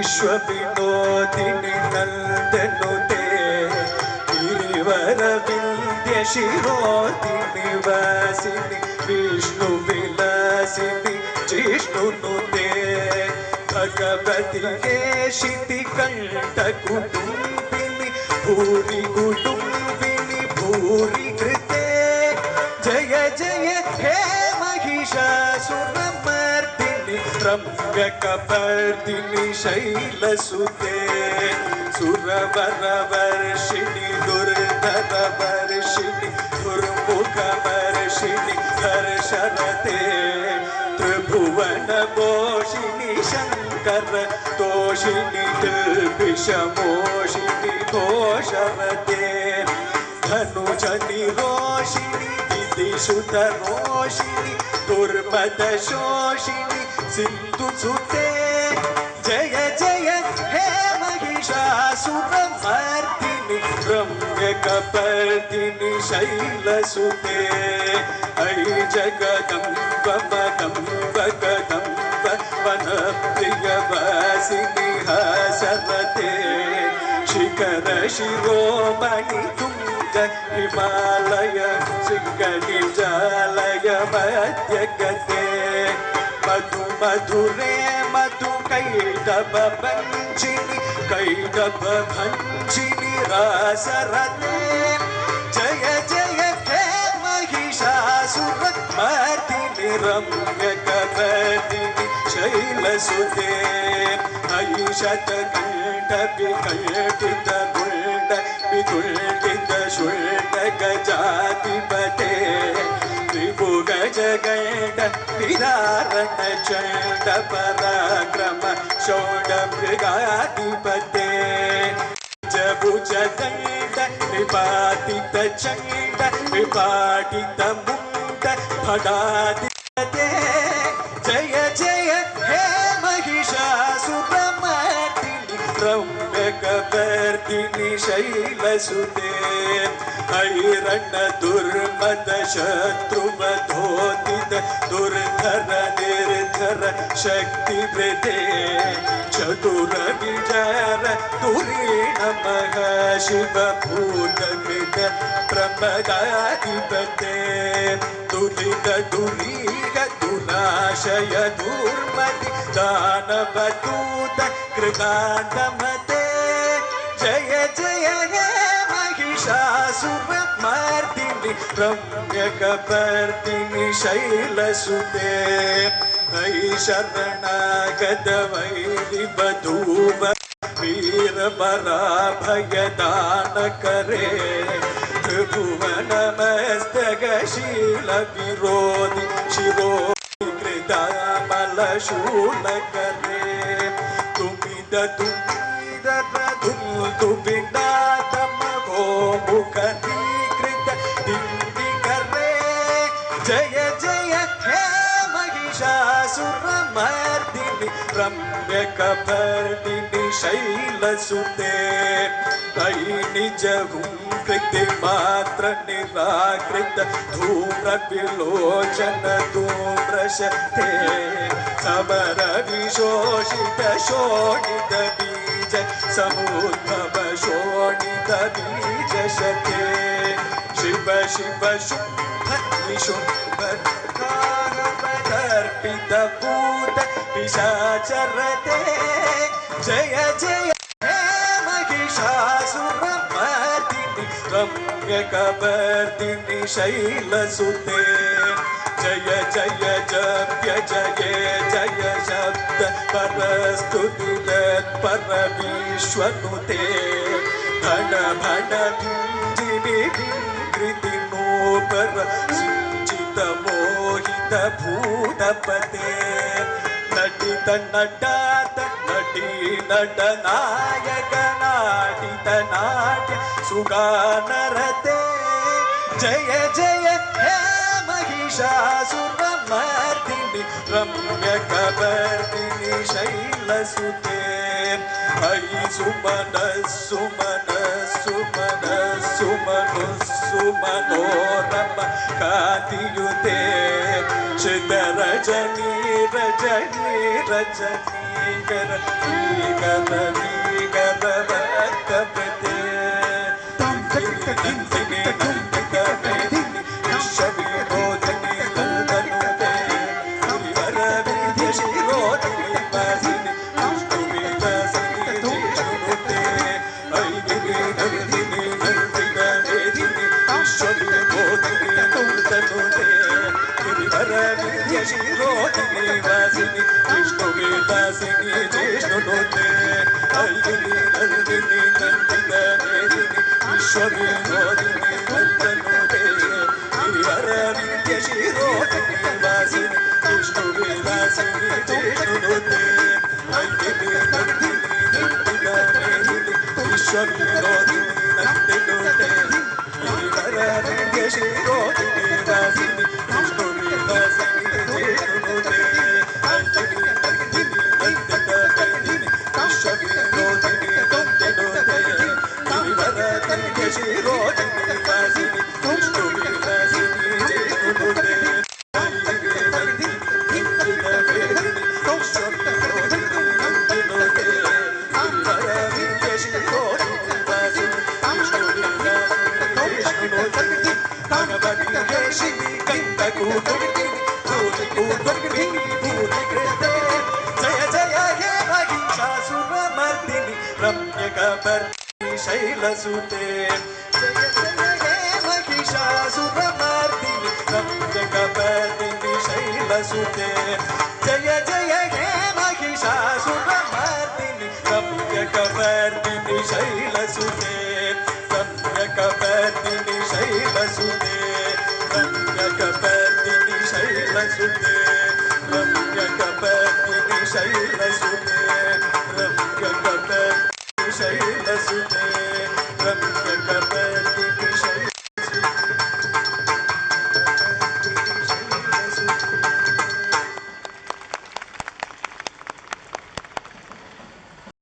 विश्वविनोदिनि नन्दनुते गिरिवरविन्द्य शिरोदिनि वासिनि विष्णुविलासिनि जिष्णुनुते भगवति केशितिकण्ठकुटुम्बिनि भूरि कुटुम्बिनि भूरि कृते जय जय हे महिषासुरमर्दिनि रम्यकपर्दिनि शैलसुते सुरवरवर्षिणि दुर्धरवर्षिणि दुर्मुखवर्षिणि हर्षरते त्रिभुवनपोषिणि शङ्कर तोषिणि दिल्बिषमोषिणि घोषरते धनुजनिरोषिणि दिदिसुतरोषिणि दुर्मदशोषिणि सिन्धुसुते जय जय हे महिषासुरमर्दिनि रम्यकपर्दिनि शैलसुते ऐ जगदम्ब मदम्ब कदम्ब वनप्रियवासिनि हासरते शिखर शिरोमणि तुङ्ग हिमालय शृङ्गनिजालय मध्यगते मधु मधुरे मधु कैटभ भञ्जिनि कैटभ भञ्जिनि रासरते जय जय हे महिषासुरमर्दिनि रम्यकपर्दिनि शैलसुते ऐशतकण्ठ विकण्ठित गुण्ड विगुण्डित शुण्ड गजाधिपते त्रिभुगजगण्ड विदारण चण्ड पराक्रम शोण मृगाधिपते भुजदण्ड विपाटित चण्ड विपाटित मुण्ड भगाधिपते जय जय हे महिषासुरमर्दिनि रम्यकपर्दिनि शैलसुते ऐरण्य दुर्मद शत्रुवधोदित दुर्धर निर्धर शक्तिवृते चतुर विचार तुरीण मह शिवभूतकृत प्रमदाधिपते दुलित दुरीग दुनाशय दुर्मति दानवदूत कृतान्तमते जय जय हे महिषासुरमर्दिनि रम्यकपर्दिनि शैलसुते ऐ शरणागत वैरिवधूव वीरपराभयदानकरे त्रिभुवनमस्तकशील विरोधि शिरोकृतामलशूलकरे तुमिद गोमुखनीकृत दिव्यकरे जय जय हे महिषासुरमर्दिनि रम्यकपर्दिनि शैलसुते ऐ निजहुंकृतिमात्र निराकृत धूम्रविलोचन धूम्रशते समर विशोषित शोणित बीज समुद्भव शोणित बीजशते शिव शिव शुंभ निशुंभ दर्पित भूत पिशाचरते जय जय हे महिषासुरमर्दिनि रम्यकपर्दिनि शैलसुते जय जय जप्य जय जय शब्द परस्तुति तत्पर विश्वनुते धन भण भिञ्जिनि विकृति नोपर सिञ्चित मोहित भूतपते नटित नटात नटी नट नायक नाटित नाट्य सुगानरते जय जय हे महिषासुरमर्दिनि रम्यकपर्दिनि शैलसुते ऐ सुमन सुमन सुमन सुमनु सुमनोरम कातियुते चित रजनी रजनी रजनी कर शैलसुते जय जय हे महिषासुरमर्दिनि रम्यकपर्दिनि शैलसुते जय जय हे महिषासुरमर्दिनि रम्यकपर्दिनि शैल